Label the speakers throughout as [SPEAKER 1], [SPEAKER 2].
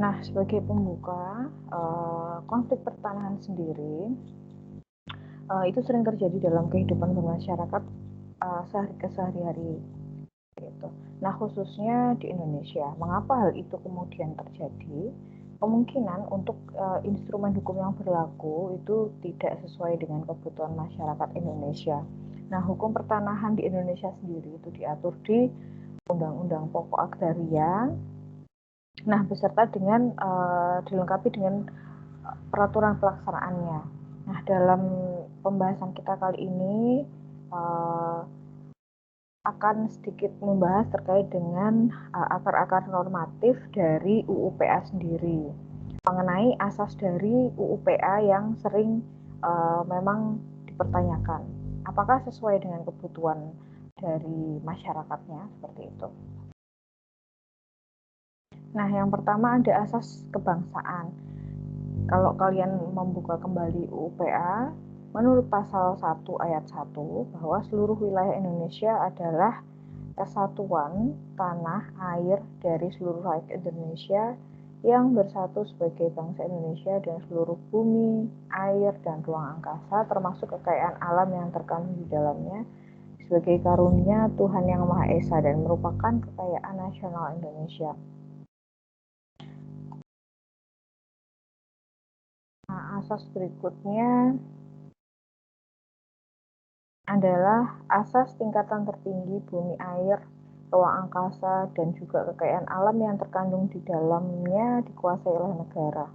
[SPEAKER 1] Nah, sebagai pembuka, konflik pertanahan sendiri itu sering terjadi dalam kehidupan bermasyarakat sehari-hari gitu. Nah, khususnya di Indonesia. Mengapa hal itu kemudian terjadi? Kemungkinan untuk instrumen hukum yang berlaku itu tidak sesuai dengan kebutuhan masyarakat Indonesia. Nah, hukum pertanahan di Indonesia sendiri itu diatur di Undang-Undang Pokok Agraria. Nah, beserta dengan dilengkapi dengan peraturan pelaksanaannya. Nah, dalam pembahasan kita kali ini akan sedikit membahas terkait dengan akar-akar normatif dari UU PA sendiri, mengenai asas dari UU PA yang sering memang dipertanyakan. Apakah sesuai dengan kebutuhan dari masyarakatnya, seperti itu. Nah, yang pertama ada asas kebangsaan. Kalau kalian membuka kembali UU PA, menurut pasal 1 ayat 1 bahwa seluruh wilayah Indonesia adalah kesatuan tanah air dari seluruh rakyat Indonesia yang bersatu sebagai bangsa Indonesia dan seluruh bumi, air, dan ruang angkasa termasuk kekayaan alam yang terkandung di dalamnya sebagai karunia Tuhan Yang Maha Esa dan merupakan kekayaan nasional Indonesia. Nah, asas berikutnya adalah asas tingkatan tertinggi bumi, air, ruang angkasa, dan juga kekayaan alam yang terkandung di dalamnya dikuasai oleh negara.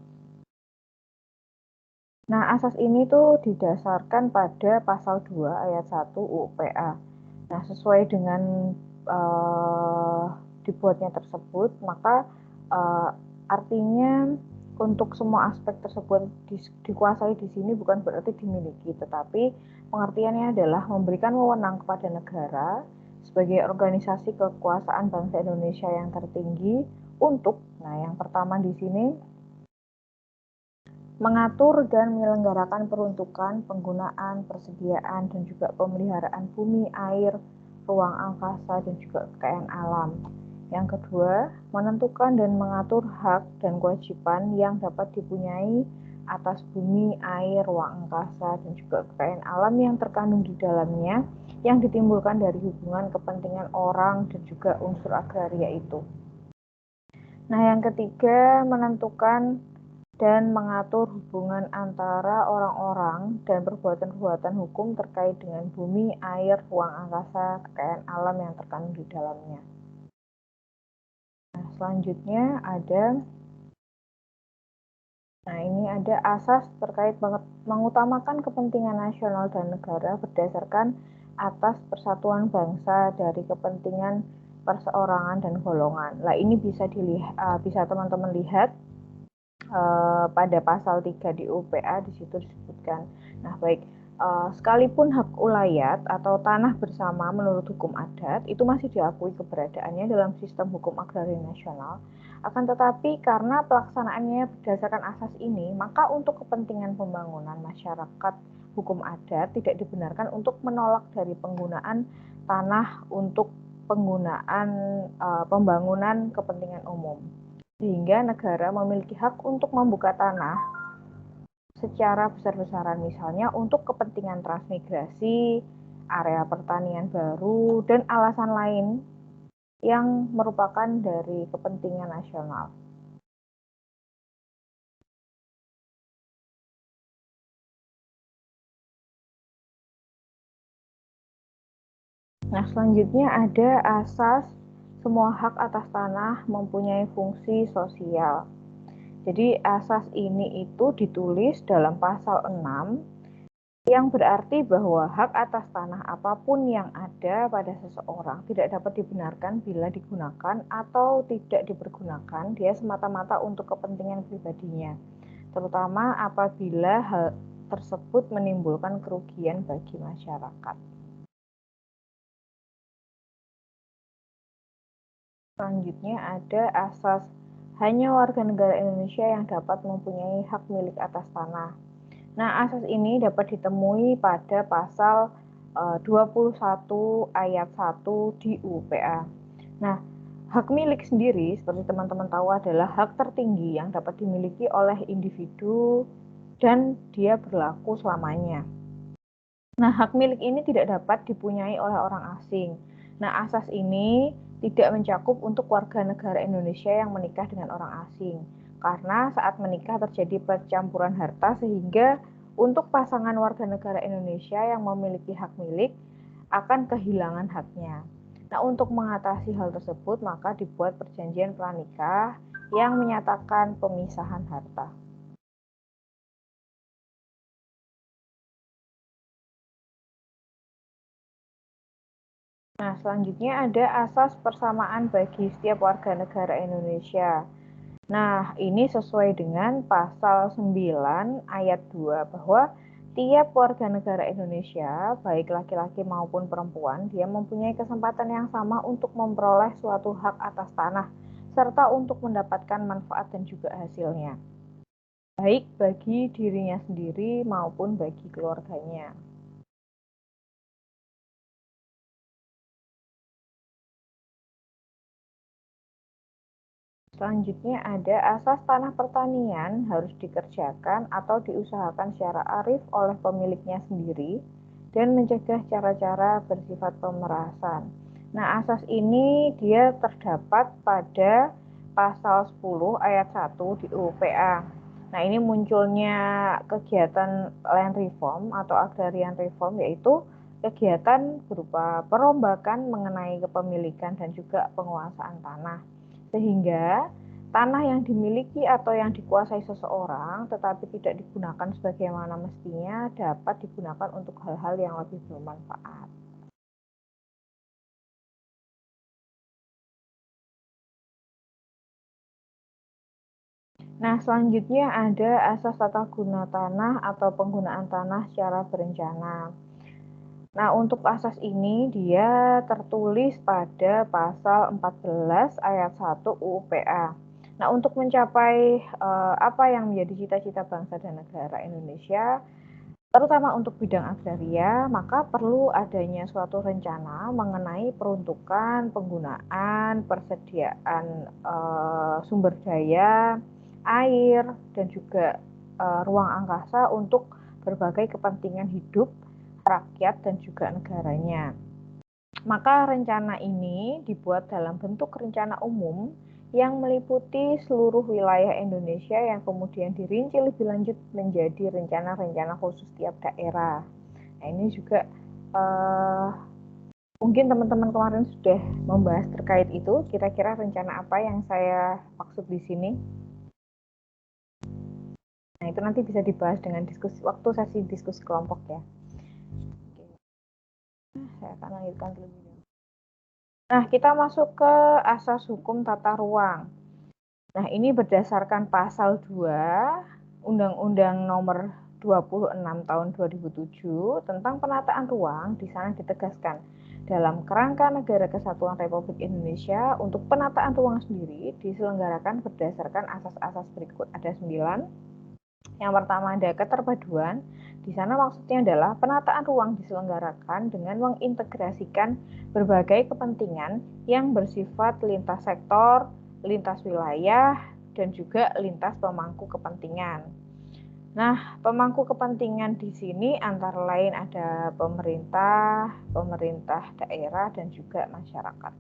[SPEAKER 1] Nah, asas ini tuh didasarkan pada pasal 2 ayat 1 UU PA. Nah, sesuai dengan dibuatnya tersebut, maka artinya untuk semua aspek tersebut dikuasai di sini bukan berarti dimiliki, tetapi pengertiannya adalah memberikan wewenang kepada negara sebagai organisasi kekuasaan bangsa Indonesia yang tertinggi untuk, nah yang pertama di sini, mengatur dan menyelenggarakan peruntukan, penggunaan, persediaan, dan juga pemeliharaan bumi, air, ruang angkasa, dan juga kekayaan alam. Yang kedua, menentukan dan mengatur hak dan kewajiban yang dapat dipunyai atas bumi, air, ruang angkasa, dan juga kekayaan alam yang terkandung di dalamnya yang ditimbulkan dari hubungan kepentingan orang dan juga unsur agraria itu. Nah, yang ketiga, menentukan dan mengatur hubungan antara orang-orang dan perbuatan-perbuatan hukum terkait dengan bumi, air, ruang angkasa, kekayaan alam yang terkandung di dalamnya. Nah, selanjutnya ini ada asas terkait mengutamakan kepentingan nasional dan negara berdasarkan atas persatuan bangsa dari kepentingan perseorangan dan golongan. Nah, ini bisa teman-teman lihat pada pasal 3 di UPA di situ disebutkan. Nah, baik, sekalipun hak ulayat atau tanah bersama menurut hukum adat itu masih diakui keberadaannya dalam sistem hukum agraria nasional, akan tetapi karena pelaksanaannya berdasarkan asas ini, maka untuk kepentingan pembangunan masyarakat hukum adat tidak dibenarkan untuk menolak dari penggunaan tanah untuk penggunaan pembangunan kepentingan umum. Sehingga negara memiliki hak untuk membuka tanah secara besar-besaran, misalnya untuk kepentingan transmigrasi, area pertanian baru, dan alasan lain yang merupakan dari kepentingan nasional. Nah, selanjutnya ada asas semua hak atas tanah mempunyai fungsi sosial. Jadi asas ini itu ditulis dalam pasal 6 yang berarti bahwa hak atas tanah apapun yang ada pada seseorang tidak dapat dibenarkan bila digunakan atau tidak dipergunakan dia semata-mata untuk kepentingan pribadinya, terutama apabila hal tersebut menimbulkan kerugian bagi masyarakat. Selanjutnya ada asas hanya warga negara Indonesia yang dapat mempunyai hak milik atas tanah. Nah, asas ini dapat ditemui pada pasal 21 ayat 1 di UPA. Nah, Hak milik sendiri, seperti teman-teman tahu, adalah hak tertinggi yang dapat dimiliki oleh individu dan dia berlaku selamanya. Nah, hak milik ini tidak dapat dipunyai oleh orang asing. Nah, asas ini tidak mencakup untuk warga negara Indonesia yang menikah dengan orang asing. Karena saat menikah terjadi percampuran harta sehingga untuk pasangan warga negara Indonesia yang memiliki hak milik akan kehilangan haknya. Nah, untuk mengatasi hal tersebut maka dibuat perjanjian pranikah yang menyatakan pemisahan harta. Nah, selanjutnya ada asas persamaan bagi setiap warga negara Indonesia. Nah, ini sesuai dengan pasal 9 ayat 2 bahwa tiap warga negara Indonesia, baik laki-laki maupun perempuan, dia mempunyai kesempatan yang sama untuk memperoleh suatu hak atas tanah, serta untuk mendapatkan manfaat dan juga hasilnya, baik bagi dirinya sendiri maupun bagi keluarganya. Selanjutnya ada asas tanah pertanian harus dikerjakan atau diusahakan secara arif oleh pemiliknya sendiri dan mencegah cara-cara bersifat pemerasan. Nah, asas ini dia terdapat pada pasal 10 ayat 1 di UU PA. Nah, ini munculnya kegiatan land reform atau agrarian reform, yaitu kegiatan berupa perombakan mengenai kepemilikan dan juga penguasaan tanah. Sehingga tanah yang dimiliki atau yang dikuasai seseorang tetapi tidak digunakan sebagaimana mestinya dapat digunakan untuk hal-hal yang lebih bermanfaat. Nah, selanjutnya ada asas tata guna tanah atau penggunaan tanah secara berencana. Nah, untuk asas ini dia tertulis pada pasal 14 ayat 1 UU PA. Nah, untuk mencapai apa yang menjadi cita-cita bangsa dan negara Indonesia, terutama untuk bidang agraria, maka perlu adanya suatu rencana mengenai peruntukan, penggunaan, persediaan sumber daya, air, dan juga ruang angkasa untuk berbagai kepentingan hidup rakyat dan juga negaranya. Maka rencana ini dibuat dalam bentuk rencana umum yang meliputi seluruh wilayah Indonesia yang kemudian dirinci lebih lanjut menjadi rencana-rencana khusus tiap daerah. Nah, ini juga mungkin teman-teman kemarin sudah membahas terkait itu. Kira-kira rencana apa yang saya maksud di sini? Nah, itu nanti bisa dibahas dengan diskusi waktu sesi diskusi kelompok ya. Saya akan lanjutkan terlebih dahulu. Nah, kita masuk ke asas hukum tata ruang. Nah, ini berdasarkan pasal 2 Undang-Undang Nomor 26 tahun 2007 tentang penataan ruang. Di sana ditegaskan dalam kerangka Negara Kesatuan Republik Indonesia untuk penataan ruang sendiri diselenggarakan berdasarkan asas-asas berikut. Ada 9. Yang pertama ada keterpaduan. Di sana maksudnya adalah penataan ruang diselenggarakan dengan mengintegrasikan berbagai kepentingan yang bersifat lintas sektor, lintas wilayah, dan juga lintas pemangku kepentingan. Nah, pemangku kepentingan di sini antara lain ada pemerintah, pemerintah daerah, dan juga masyarakat.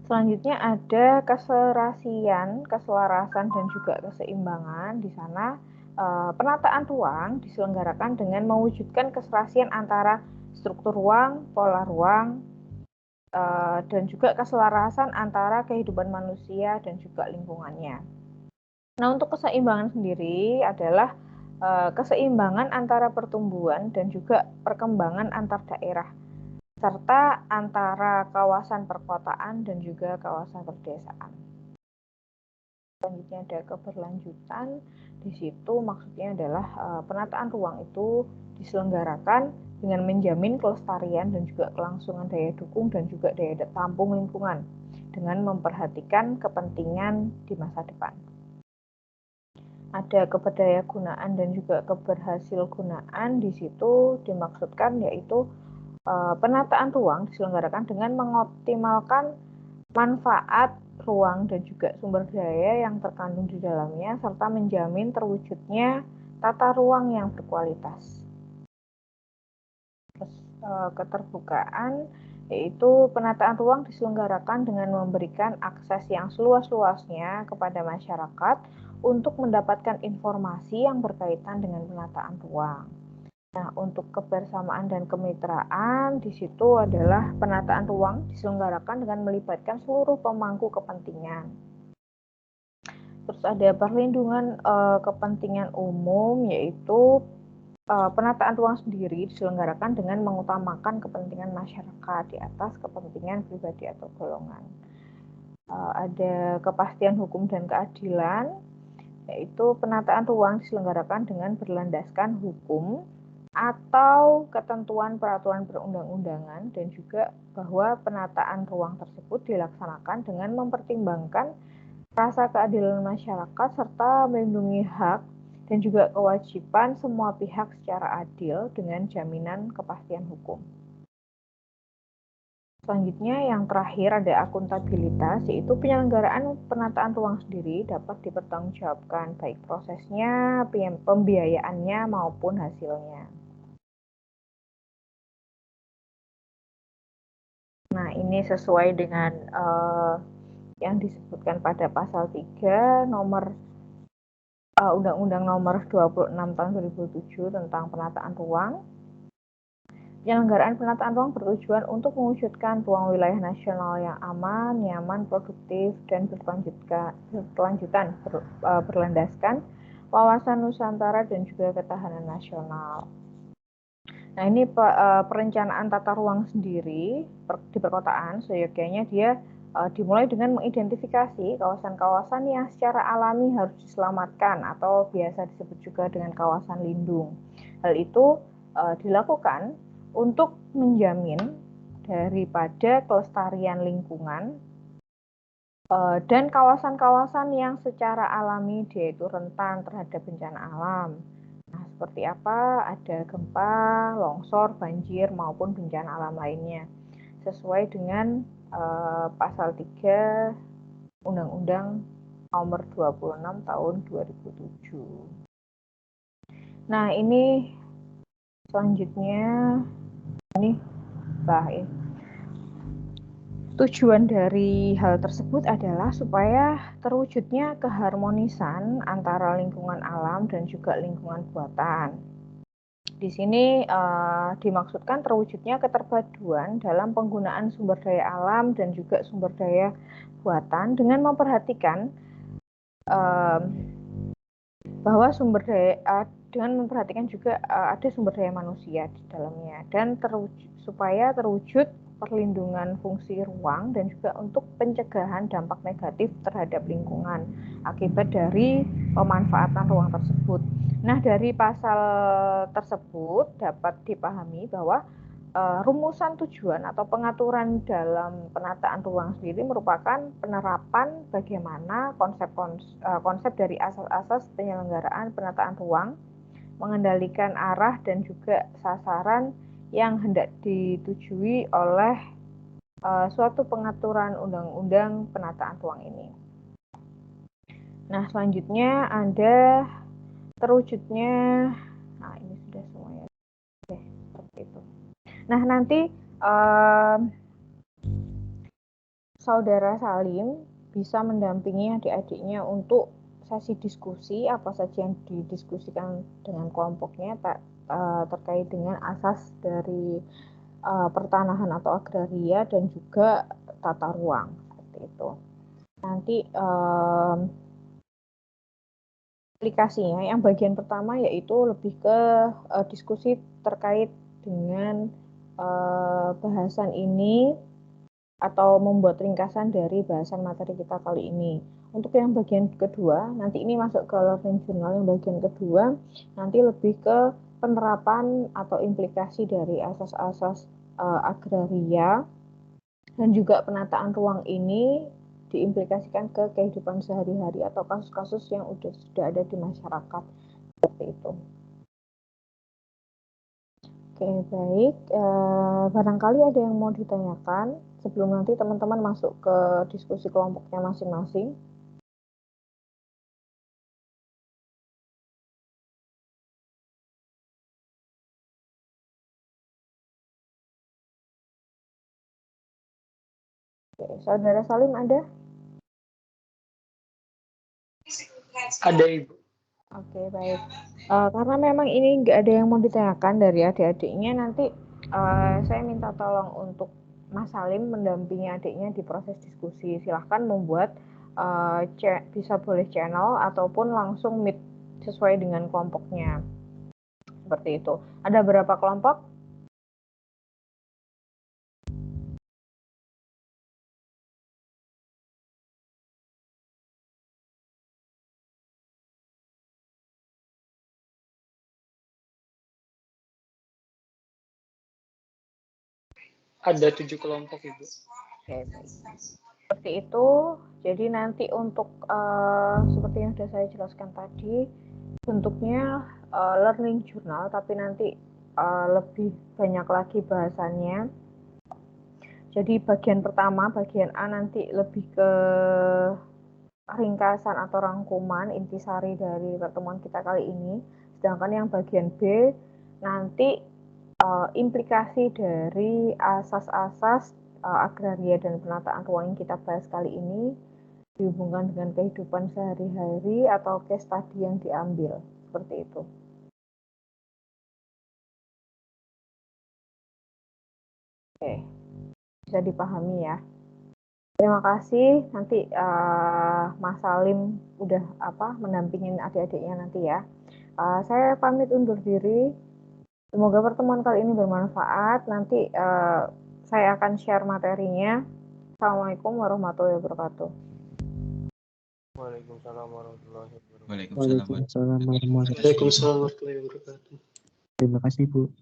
[SPEAKER 1] Selanjutnya ada keserasian, keselarasan, dan juga keseimbangan. Di sana penataan ruang diselenggarakan dengan mewujudkan keserasian antara struktur ruang, pola ruang, dan juga keselarasan antara kehidupan manusia dan juga lingkungannya. Nah, untuk keseimbangan sendiri adalah keseimbangan antara pertumbuhan dan juga perkembangan antar daerah, serta antara kawasan perkotaan dan juga kawasan perdesaan. Selanjutnya ada keberlanjutan. Di situ maksudnya adalah penataan ruang itu diselenggarakan dengan menjamin kelestarian dan juga kelangsungan daya dukung dan juga daya tampung lingkungan dengan memperhatikan kepentingan di masa depan. Ada keberdayagunaan dan juga keberhasilgunaan. Di situ dimaksudkan yaitu penataan ruang diselenggarakan dengan mengoptimalkan manfaat ruang dan juga sumber daya yang terkandung di dalamnya, serta menjamin terwujudnya tata ruang yang berkualitas. Terus keterbukaan, yaitu penataan ruang diselenggarakan dengan memberikan akses yang seluas-luasnya kepada masyarakat untuk mendapatkan informasi yang berkaitan dengan penataan ruang. Nah, untuk kebersamaan dan kemitraan di situ adalah penataan ruang diselenggarakan dengan melibatkan seluruh pemangku kepentingan. Terus ada perlindungan kepentingan umum, yaitu penataan ruang sendiri diselenggarakan dengan mengutamakan kepentingan masyarakat di atas kepentingan pribadi atau golongan. Ada kepastian hukum dan keadilan, yaitu penataan ruang diselenggarakan dengan berlandaskan hukum atau ketentuan peraturan perundang-undangan, dan juga bahwa penataan ruang tersebut dilaksanakan dengan mempertimbangkan rasa keadilan masyarakat serta melindungi hak dan juga kewajiban semua pihak secara adil dengan jaminan kepastian hukum. Selanjutnya yang terakhir ada akuntabilitas, yaitu penyelenggaraan penataan ruang sendiri dapat dipertanggungjawabkan baik prosesnya, pembiayaannya maupun hasilnya. Nah, ini sesuai dengan yang disebutkan pada pasal 3 nomor Undang-Undang nomor 26 tahun 2007 tentang penataan ruang. Penyelenggaraan penataan ruang bertujuan untuk mewujudkan ruang wilayah nasional yang aman, nyaman, produktif, dan berkelanjutan, berlandaskan wawasan Nusantara dan juga ketahanan nasional. Nah, ini perencanaan tata ruang sendiri di perkotaan, seyogyanya dia dimulai dengan mengidentifikasi kawasan-kawasan yang secara alami harus diselamatkan atau biasa disebut juga dengan kawasan lindung. Hal itu dilakukan untuk menjamin daripada kelestarian lingkungan dan kawasan-kawasan yang secara alami dia itu rentan terhadap bencana alam. Nah, seperti apa? Ada gempa, longsor, banjir, maupun bencana alam lainnya. Sesuai dengan pasal 3 Undang-Undang nomor 26 tahun 2007. Nah, ini selanjutnya ini tujuan dari hal tersebut adalah supaya terwujudnya keharmonisan antara lingkungan alam dan juga lingkungan buatan. Di sini dimaksudkan terwujudnya keterpaduan dalam penggunaan sumber daya alam dan juga sumber daya buatan dengan memperhatikan bahwa dengan memperhatikan juga ada sumber daya manusia di dalamnya, dan supaya terwujud perlindungan fungsi ruang dan juga untuk pencegahan dampak negatif terhadap lingkungan akibat dari pemanfaatan ruang tersebut. Nah, dari pasal tersebut dapat dipahami bahwa rumusan tujuan atau pengaturan dalam penataan ruang sendiri merupakan penerapan bagaimana konsep dari asas-asas penyelenggaraan penataan ruang, mengendalikan arah dan juga sasaran yang hendak ditujui oleh suatu pengaturan undang-undang penataan ruang ini. Nah, selanjutnya ada terwujudnya, nah ini sudah semuanya. Oke, seperti itu. Nah, nanti Saudara Salim bisa mendampingi adik-adiknya untuk sesi diskusi apa saja yang didiskusikan dengan kelompoknya terkait dengan asas dari pertanahan atau agraria dan juga tata ruang, seperti itu. Nanti aplikasinya yang bagian pertama yaitu lebih ke diskusi terkait dengan bahasan ini atau membuat ringkasan dari bahasan materi kita kali ini. Untuk yang bagian kedua, nanti ini masuk ke learning journal yang bagian kedua, nanti lebih ke penerapan atau implikasi dari asas-asas agraria dan juga penataan ruang ini diimplikasikan ke kehidupan sehari-hari atau kasus-kasus yang sudah ada di masyarakat, seperti itu. Oke, baik. Barangkali ada yang mau ditanyakan sebelum nanti teman-teman masuk ke diskusi kelompoknya masing-masing. Oke, Saudara Salim ada?
[SPEAKER 2] Ada, Ibu.
[SPEAKER 1] Oke, baik. Karena memang ini nggak ada yang mau ditanyakan dari adik-adiknya, nanti saya minta tolong untuk Mas Salim mendampingi adiknya di proses diskusi. Silahkan membuat bisa boleh channel ataupun langsung meet sesuai dengan kelompoknya. Seperti itu. Ada berapa kelompok?
[SPEAKER 2] Ada 7 kelompok, Ibu.
[SPEAKER 1] Oke, baik. Seperti itu. Jadi nanti untuk seperti yang sudah saya jelaskan tadi, bentuknya learning journal, tapi nanti lebih banyak lagi bahasannya. Jadi bagian pertama, bagian A nanti lebih ke ringkasan atau rangkuman intisari dari pertemuan kita kali ini. Sedangkan yang bagian B nanti implikasi dari asas-asas agraria dan penataan ruang yang kita bahas kali ini dihubungkan dengan kehidupan sehari-hari atau case study yang diambil. Seperti itu. Oke, bisa dipahami ya. Terima kasih. Nanti Mas Salim udah mendampingin adik-adiknya nanti ya. Saya pamit undur diri. Semoga pertemuan kali ini bermanfaat. Nanti saya akan share materinya. Assalamualaikum warahmatullahi wabarakatuh.
[SPEAKER 2] Waalaikumsalam warahmatullahi wabarakatuh.
[SPEAKER 3] Waalaikumsalam warahmatullahi wabarakatuh.
[SPEAKER 2] Waalaikumsalam warahmatullahi wabarakatuh.
[SPEAKER 3] Terima kasih, Bu.